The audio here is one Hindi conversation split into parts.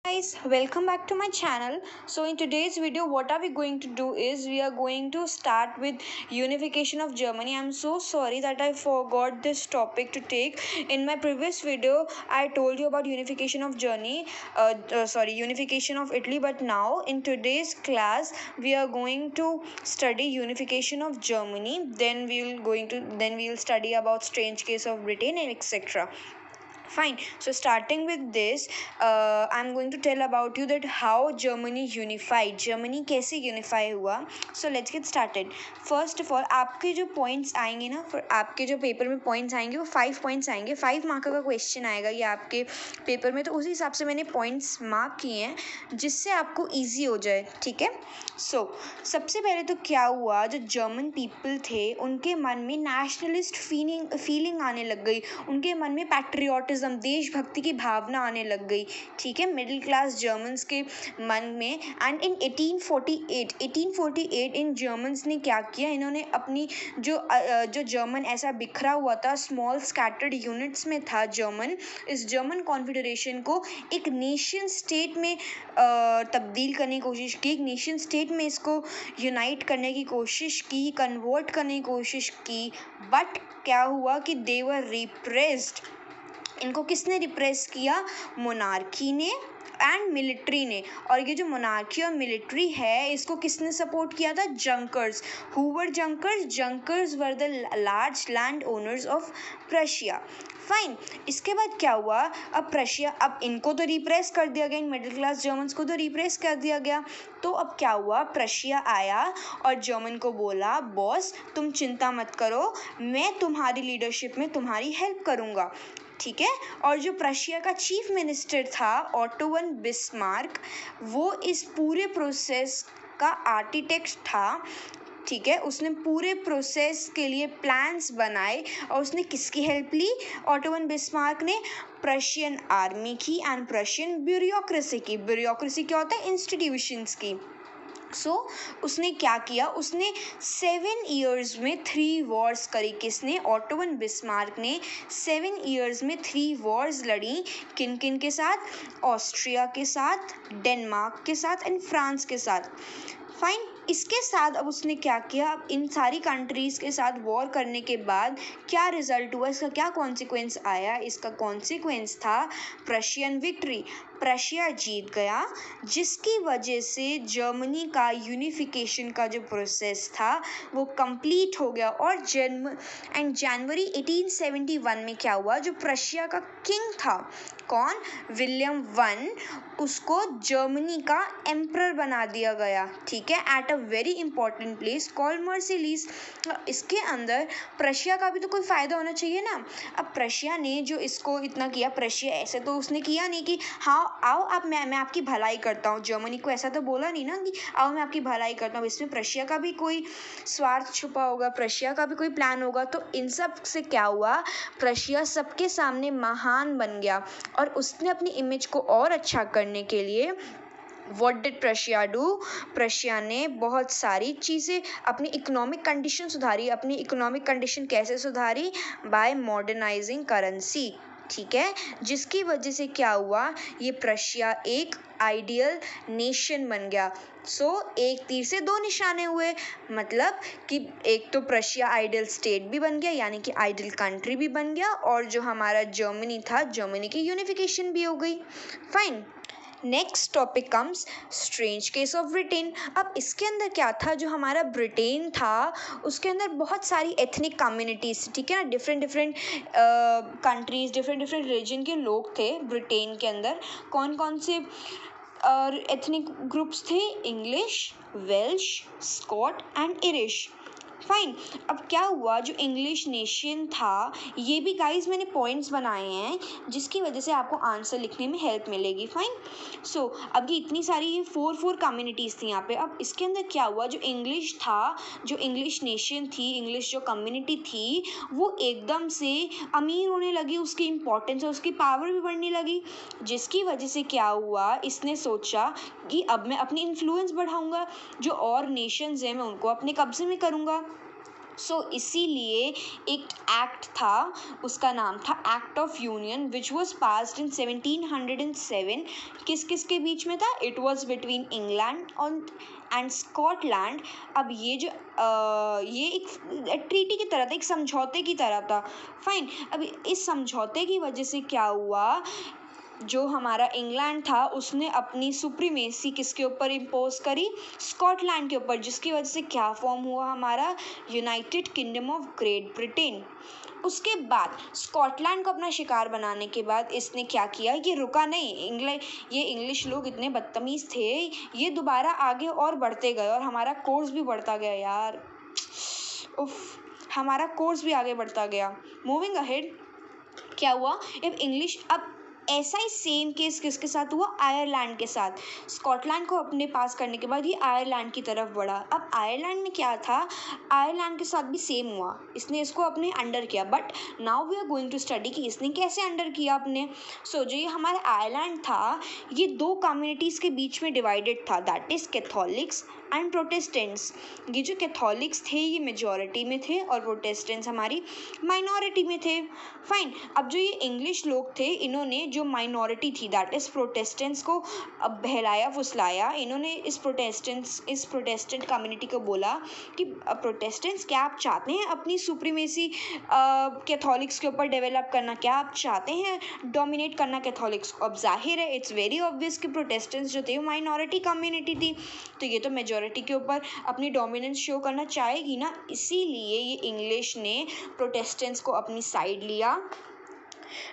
Guys, welcome back to my channel. So in today's video what are we going to do is we are going to start with unification of Germany. I'm so sorry that I forgot this topic to take. In my previous video I told you about unification of unification of Italy, but now in today's class we are going to study unification of Germany, then we'll study about strange case of Britain and etc. Fine. So starting with this, I'm going to tell about you that how Germany unified. Germany कैसे unify हुआ. So let's get started. First of all, आपके जो points आएंगे ना, फिर आपके जो पेपर में points आएंगे वो 5 points आएंगे. 5 मार्क का क्वेश्चन आएगा ये आपके पेपर में, तो उसी हिसाब से मैंने points मार्क किए हैं जिससे आपको ईजी हो जाए. ठीक है. सो सबसे पहले तो क्या हुआ, जो जर्मन पीपल थे उनके मन में नेशनलिस्ट फीलिंग आने लग गई. उनके मन में पैट्रियोटिज्म, देशभक्ति की भावना आने लग गई. ठीक है. मिडिल क्लास जर्मन्स के मन में. एंड इन 1848 इन जर्मन्स ने क्या किया, इन्होंने अपनी जो जर्मन ऐसा बिखरा हुआ था, स्मॉल स्कैटर्ड यूनिट्स में था जर्मन, इस जर्मन कॉन्फेडरेशन को एक नेशन स्टेट में तब्दील करने की कोशिश की. एक नेशन स्टेट में इसको यूनाइट करने की कोशिश की, कन्वर्ट करने की कोशिश की. बट क्या हुआ कि दे वर रिप्रेस्ड. इनको किसने रिप्रेस किया? मोनार्की ने एंड मिलिट्री ने. और ये जो मोनार्की और मिलिट्री है इसको किसने सपोर्ट किया था? Junkers. Who were junkers? Junkers were the large land owners of Prussia. Fine. इसके बाद क्या हुआ, अब प्रशिया, अब इनको तो रिप्रेस कर दिया गया, इन मिडिल क्लास जर्मन्स को तो रिप्रेस कर दिया गया. तो अब क्या हुआ, प्रशिया आया और जर्मन को बोला, बॉस तुम चिंता मत करो, मैं तुम्हारी लीडरशिप में तुम्हारी हेल्प करूँगा. ठीक है. और जो प्रशिया का चीफ मिनिस्टर था ऑटो वन बिस्मार्क, वो इस पूरे प्रोसेस का आर्किटेक्ट था. ठीक है. उसने पूरे प्रोसेस के लिए प्लान्स बनाए और उसने किसकी हेल्प ली? ऑटो वन बिस्मार्क ने प्रशियन आर्मी की एंड प्रशियन ब्यूरोक्रेसी की. ब्यूरोक्रेसी क्या होता है? इंस्टीट्यूशंस की. उसने क्या किया, उसने 7 ईयर्स में 3 वॉर्स करी. किसने? ऑटो वन बिस्मार्क ने 7 ईयर्स में 3 वॉर्स लड़ी. किन किन के साथ? ऑस्ट्रिया के साथ, डेनमार्क के साथ एंड फ्रांस के साथ. फाइन. इसके साथ अब उसने क्या किया, अब इन सारी कंट्रीज़ के साथ वॉर करने के बाद क्या रिजल्ट हुआ, इसका क्या कॉन्सिक्वेंस आया? इसका कॉन्सिक्वेंस था प्रशियन विक्ट्री. प्रशिया जीत गया, जिसकी वजह से जर्मनी का यूनिफिकेशन का जो प्रोसेस था वो कंप्लीट हो गया. और जनवरी 1871 में क्या हुआ, जो प्रशिया का किंग था, कौन? विलियम वन, उसको जर्मनी का एम्परर बना दिया गया. ठीक है. At a very important place called Marseilles. इसके अंदर प्रशिया का भी तो कोई फ़ायदा होना चाहिए ना. अब प्रशिया ने जो इसको इतना किया, प्रशिया ऐसे तो उसने किया नहीं कि हाँ आओ आप, मैं आपकी भलाई करता हूँ. जर्मनी को ऐसा तो बोला नहीं ना कि आओ मैं आपकी भलाई करता हूँ. इसमें प्रशिया का भी कोई स्वार्थ छुपा होगा, प्रशिया का भी कोई प्लान होगा. तो इन सब से क्या हुआ, प्रशिया सबके सामने महान बन गया. और उसने अपनी इमेज को और अच्छा करने के लिए What did Prussia do? Prussia ने बहुत सारी चीज़ें, अपनी इकोनॉमिक कंडीशन सुधारी. अपनी इकोनॉमिक कंडीशन कैसे सुधारी? By modernising currency. ठीक है. जिसकी वजह से क्या हुआ, ये प्रशिया एक आइडियल नेशन बन गया. एक तीर से 2 निशाने हुए. मतलब कि एक तो प्रशिया आइडियल स्टेट भी बन गया, यानी कि आइडियल कंट्री भी बन गया, और जो हमारा जर्मनी था, जर्मनी की यूनिफिकेशन भी हो गई. Fine. Next topic comes strange case of Britain. अब इसके अंदर क्या था, जो हमारा ब्रिटेन था उसके अंदर बहुत सारी एथनिक कम्युनिटीज़. ठीक है ना. डिफरेंट कंट्रीज़, डिफरेंट रीजन के लोग थे ब्रिटेन के अंदर. कौन कौन से एथनिक ग्रुप्स थे? English, Welsh, Scot and Irish. Fine. अब क्या हुआ, जो इंग्लिश नेशन था, ये भी गाइस मैंने पॉइंट्स बनाए हैं जिसकी वजह से आपको आंसर लिखने में हेल्प मिलेगी. फाइन. अब ये इतनी सारी 4 कम्युनिटीज़ थी यहाँ पे. अब इसके अंदर क्या हुआ, जो इंग्लिश था, जो इंग्लिश नेशन थी, इंग्लिश जो कम्युनिटी थी, वो एकदम से अमीर होने लगी. उसकी इम्पोर्टेंस और उसकी पावर भी बढ़ने लगी. जिसकी वजह से क्या हुआ, इसने सोचा कि अब मैं अपनी इन्फ्लुएंस बढ़ाऊंगा, जो और नेशंस हैं मैं उनको अपने कब्जे में करूँगा. सो इसीलिए एक एक्ट था, उसका नाम था act of union, which was passed in 1707। किस किस के बीच में था? It was between England and Scotland. अब ये जो ये एक ट्रीटी की तरह था, एक समझौते की तरह था। फाइन। अब इस समझौते की वजह से क्या हुआ, जो हमारा इंग्लैंड था उसने अपनी सुप्रीमेसी किसके ऊपर इम्पोज करी? स्कॉटलैंड के ऊपर, जिसकी वजह से क्या फॉर्म हुआ हमारा? United kingdom of great Britain. उसके बाद स्कॉटलैंड को अपना शिकार बनाने के बाद इसने क्या किया, ये रुका नहीं। ये इंग्लिश लोग इतने बदतमीज थे, ये दोबारा आगे और बढ़ते गए और हमारा कोर्स भी बढ़ता गया यार। उफ, हमारा कोर्स भी आगे बढ़ता गया। मूविंग अहेड, क्या हुआ, अब ऐसा ही सेम केस किसके साथ हुआ? आयरलैंड के साथ। स्कॉटलैंड को अपने पास करने के बाद ये आयरलैंड की तरफ बढ़ा। अब आयरलैंड में क्या था, आयरलैंड के साथ भी सेम हुआ, इसने इसको अपने अंडर किया। But now we are going to study कि इसने कैसे अंडर किया अपने। सो जो ये हमारा आयरलैंड था, ये दो कम्युनिटीज़ के बीच में डिवाइडेड था, that is Catholics and Protestants. ये जो कैथोलिक्स थे ये मेजॉरिटी में थे और प्रोटेस्टेंट्स हमारी माइनॉरिटी में थे। फाइन। अब जो ये इंग्लिश लोग थे, इन्होंने जो माइनॉरिटी थी दैट इज़ प्रोटेस्टेंट्स को बहलाया फुसलाया। इन्होंने इस प्रोटेस्टेंट कम्युनिटी को बोला कि प्रोटेस्टेंट्स, क्या आप चाहते हैं अपनी सुप्रीमेसी कैथोलिक्स के ऊपर डेवलप करना? क्या आप चाहते हैं डोमिनेट करना कैथोलिक्स को? अब जाहिर है, इट्स वेरी ऑब्वियस कि प्रोटेस्टेंट्स जो थे वो माइनॉरिटी कम्युनिटी थी, तो ये तो मेजॉरिटी के ऊपर अपनी डोमिनेंस शो करना चाहेगी ना। इसीलिए ये इंग्लिश ने प्रोटेस्टेंट्स को अपनी साइड लिया,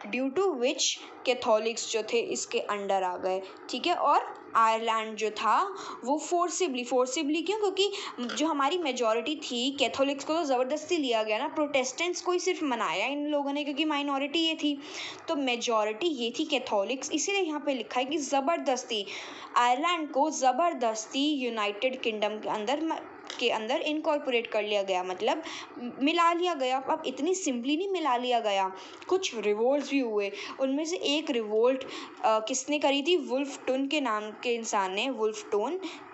ड्यू टू विच कैथोलिक्स जो थे इसके अंडर आ गए। ठीक है। और आयरलैंड जो था वो फोर्सिबली क्यों? क्योंकि जो हमारी मेजॉरिटी थी, कैथोलिक्स को तो ज़बरदस्ती लिया गया ना, प्रोटेस्टेंट्स को ही सिर्फ मनाया इन लोगों ने, क्योंकि माइनॉरिटी ये थी। तो मेजॉरिटी ये थी कैथोलिक्स, इसीलिए यहाँ पे लिखा है कि ज़बरदस्ती आयरलैंड को ज़बरदस्ती यूनाइटेड किंगडम के अंदर इनकॉर्पोरेट कर लिया गया, मतलब मिला लिया गया। अब इतनी सिंपली नहीं मिला लिया गया, कुछ रिवोल्ट्स भी हुए। उनमें से एक रिवोल्ट किसने करी थी? वुल्फ के नाम के इंसान ने, वुल्फ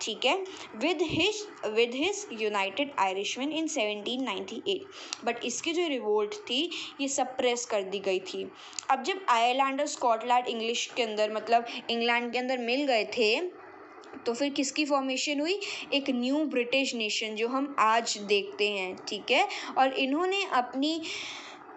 ठीक है, with his United Irishman in 1798। But इसकी जो रिवोल्ट थी ये सप्रेस कर दी गई थी। अब जब आयरलैंड और स्कॉटलैंड इंग्लिश के अंदर, मतलब इंग्लैंड के अंदर मिल गए थे, तो फिर किसकी फॉर्मेशन हुई? एक न्यू ब्रिटिश नेशन जो हम आज देखते हैं। ठीक है। और इन्होंने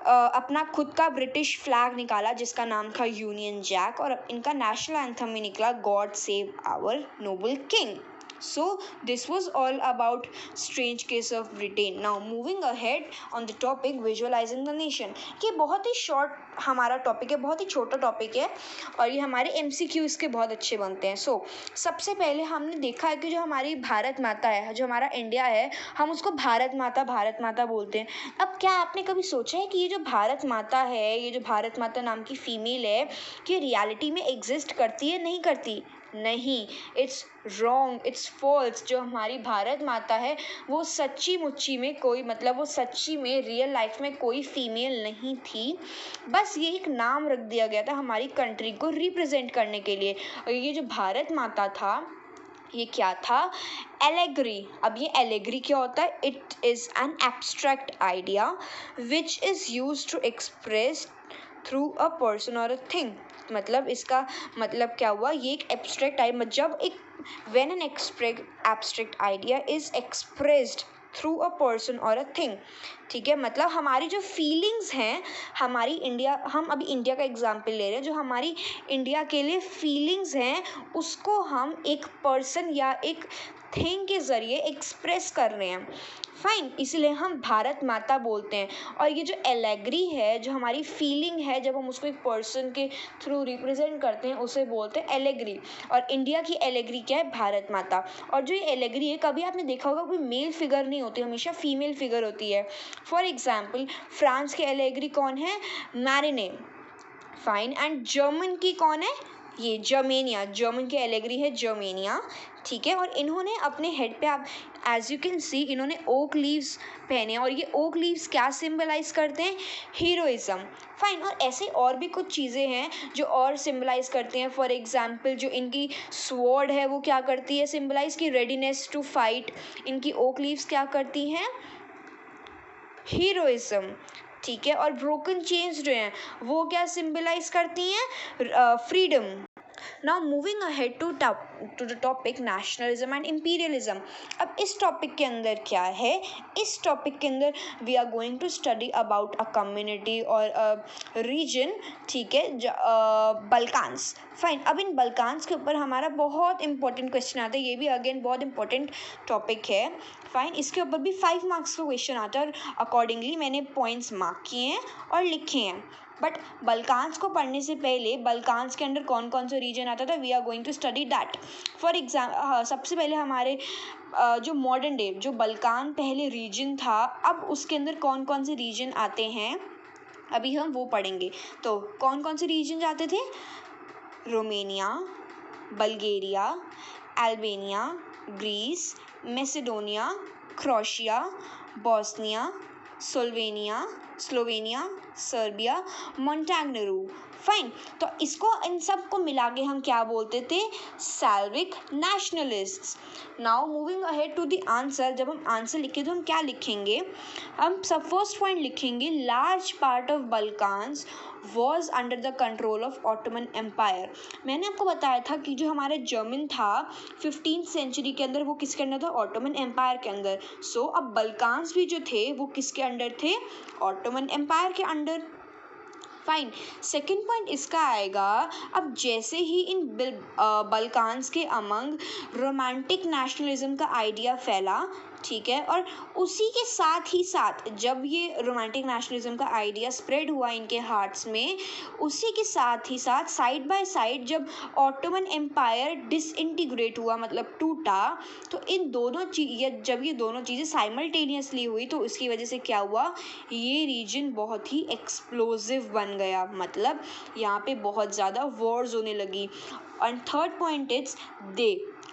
अपना खुद का ब्रिटिश फ्लैग निकाला जिसका नाम था यूनियन जैक, और इनका नेशनल एंथम भी निकला, God save our noble king. So this was all about strange case of Britain. Now moving ahead on the topic visualizing the nation. ये बहुत ही शॉर्ट हमारा टॉपिक है, बहुत ही छोटा टॉपिक है और ये हमारे MCQ इसके बहुत अच्छे बनते हैं। सबसे पहले हमने देखा है कि जो हमारी भारत माता है, जो हमारा इंडिया है, हम उसको भारत माता बोलते हैं। अब क्या आपने कभी सोचा है कि ये जो भारत माता है, ये जो भारत माता नाम की फीमेल है, कि रियलिटी में एग्जिस्ट करती है? नहीं करती। नहीं, इट्स रॉन्ग, इट्स फॉल्स। जो हमारी भारत माता है वो सच्ची मुच्ची में कोई, मतलब वो सच्ची में रियल लाइफ में कोई फीमेल नहीं थी, बस ये एक नाम रख दिया गया था हमारी कंट्री को रिप्रेजेंट करने के लिए। और ये जो भारत माता था ये क्या था? एलेगरी। अब ये एलेगरी क्या होता है? It is an abstract idea which is use to express through a person और अ थिंग। मतलब इसका मतलब क्या हुआ? ये एक एब्स्ट्रैक्ट आइडिया, जब एक when an abstract idea is expressed through a person और अ थिंग। ठीक है। मतलब हमारी जो फीलिंग्स हैं, हमारी हम अभी इंडिया का एग्जाम्पल ले रहे हैं, जो हमारी इंडिया के लिए फीलिंग्स हैं उसको हम एक पर्सन या एक थिंग के ज़रिए एक्सप्रेस कर रहे हैं। फाइन। इसलिए हम भारत माता बोलते हैं। और ये जो एलेगरी है, जो हमारी फीलिंग है, जब हम उसको एक पर्सन के थ्रू रिप्रेजेंट करते हैं उसे बोलते हैं एलेगरी। और इंडिया की एलेगरी क्या है? भारत माता। और जो ये एलेगरी है, कभी आपने देखा होगा कोई मेल फिगर नहीं होती, हमेशा फीमेल फिगर होती है। फॉर एग्जाम्पल फ्रांस की एलेगरी कौन है? मैरिने। फाइन। एंड जर्मन की कौन है? ये जर्मेनिया। जर्मन की एलेगरी है जर्मेनिया। ठीक है। और इन्होंने अपने हेड पे, आप एज यू कैन सी, इन्होंने ओक लीव्स पहने हैं और ये ओक लीव्स क्या सिंबलाइज करते हैं? हीरोइज्म। फाइन। और ऐसे और भी कुछ चीज़ें हैं जो और सिंबलाइज करते हैं। फॉर एग्जाम्पल जो इनकी स्वॉर्ड है वो क्या करती है? सिंबलाइज की रेडीनेस टू फाइट। इनकी ओक लीव्स क्या करती हैं? हीरोइज्म, ठीक है। और ब्रोकन चेन्स जो हैं वो क्या सिंबलाइज करती हैं, freedom. Now moving ahead to the topic nationalism and imperialism. अब इस टॉपिक के अंदर क्या है, इस टॉपिक के अंदर we are going to study about a community और a region, ठीक है, बल्कान्स। फाइन, अब इन बल्कान्स के ऊपर हमारा बहुत इंपॉर्टेंट क्वेश्चन आता है, ये भी अगेन बहुत इंपॉर्टेंट टॉपिक है। फाइन, इसके ऊपर भी 5 मार्क्स का क्वेश्चन आता है और अकॉर्डिंगली मैंने पॉइंट्स मार्क किए हैं और लिखे हैं। बट बल्कान्स को पढ़ने से पहले बल्कान्स के अंदर कौन कौन सा रीजन आता था, we are going to study that. For exam सबसे पहले हमारे जो मॉडर्न डे जो बल्कान पहले रीजन था, अब उसके अंदर कौन कौन से रीजन आते हैं अभी हम वो पढ़ेंगे। तो कौन कौन से रीजन आते थे, Romania, Bulgaria, Albania, Greece, Macedonia, Croatia, Bosnia, Slovenia, Serbia, Montenegro. Fine, तो इसको इन सब को मिला के हम क्या बोलते थे, Slavic nationalists. Now moving ahead to the answer, जब हम आंसर लिखें तो हम क्या लिखेंगे, हम सब फर्स्ट पॉइंट लिखेंगे, large part of Balkans was under the control of Ottoman Empire. मैंने आपको बताया था कि जो हमारा जर्मन था 15th सेंचुरी के अंदर वो किसके अंदर था, ऑटोमन एम्पायर के अंदर। सो अब बल्कान्स भी जो थे वो किसके अंडर थे, ऑटोमन एम्पायर के अंडर। फाइन, सेकेंड पॉइंट इसका आएगा, अब जैसे ही इन बल्कान्स के अमंग रोमांटिक नेशनलिज्म का आइडिया फैला, ठीक है, और उसी के साथ ही साथ जब ये रोमांटिक नेशनलिज्म का आइडिया स्प्रेड हुआ इनके हार्ट्स में, उसी के साथ ही साथ साइड बाय साइड जब ऑटोमन एम्पायर डिसइंटीग्रेट हुआ, मतलब टूटा, तो इन दोनों जब ये दोनों चीज़ें साइमल्टेनियसली हुई तो इसकी वजह से क्या हुआ, ये रीजन बहुत ही एक्सप्लोसिव बन गया, मतलब यहाँ पे बहुत ज़्यादा वॉर्स होने लगी। And third point is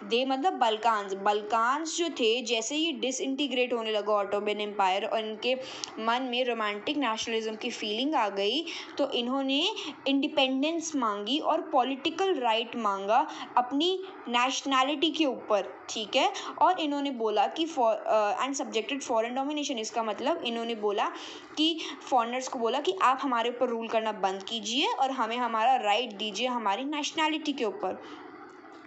they मतलब बल्कान्स जो थे, जैसे ही डिसइंटीग्रेट होने लगा ऑटोमन एम्पायर और इनके मन में रोमांटिक नेशनलिज्म की फीलिंग आ गई, तो इन्होंने इंडिपेंडेंस मांगी और पॉलिटिकल राइट मांगा अपनी नेशनैलिटी के ऊपर, ठीक है। और इन्होंने बोला कि एंड सब्जेक्टेड फॉरेन डोमिनेशन, इसका मतलब इन्होंने बोला कि फॉरेनर्स को बोला कि आप हमारे ऊपर रूल करना बंद कीजिए और हमें हमारा राइट दीजिए हमारी नेशनैलिटी के ऊपर।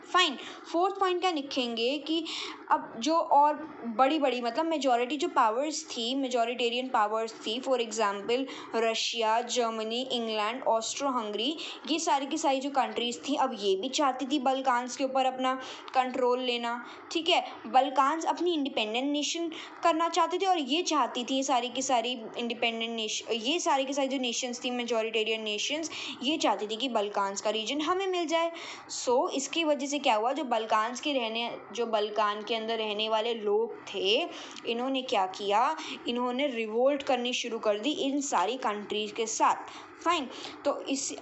फाइन, फोर्थ पॉइंट क्या लिखेंगे कि अब जो और बड़ी मतलब मेजॉरिटी जो पावर्स थी, मेजॉरिटेरियन पावर्स थी, for example Russia, Germany, England, Austro Hungary, ये सारी की सारी जो कंट्रीज़ थी, अब ये भी चाहती थी बल्कान्स के ऊपर अपना कंट्रोल लेना, ठीक है। बल्कान्स अपनी इंडिपेंडेंट नेशन करना चाहते थे और ये चाहती थी ये सारी की सारी इंडिपेंडेंट नेशन, ये सारी की सारी जो नेशंस थी मेजॉरिटेरियन नेशंस, ये चाहती थी कि बल्कान्स का रीजन हमें मिल जाए। सो इसकी वजह से क्या हुआ, जो बल्कान के अंदर रहने वाले लोग थे, इन्होंने क्या किया, इन्होंने रिवोल्ट करनी शुरू कर दी इन सारी कंट्रीज के साथ। फाइन, तो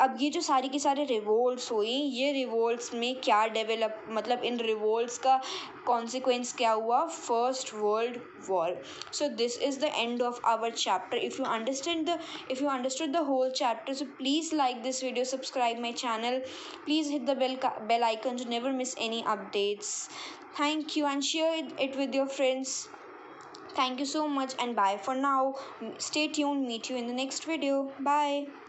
अब ये जो सारी की सारे रिवोल्ट्स हुई, ये रिवोल्ट्स में क्या डेवलप, मतलब इन रिवोल्ट्स का कॉन्सिक्वेंस क्या हुआ, first world war. So this is the end of our chapter. If you understood the whole chapter, so please like this video, subscribe my channel, please hit the bell icon to never miss any updates. Thank you, and share it with your friends. Thank you so much, and bye for now. Stay tuned, meet you in the next video. Bye.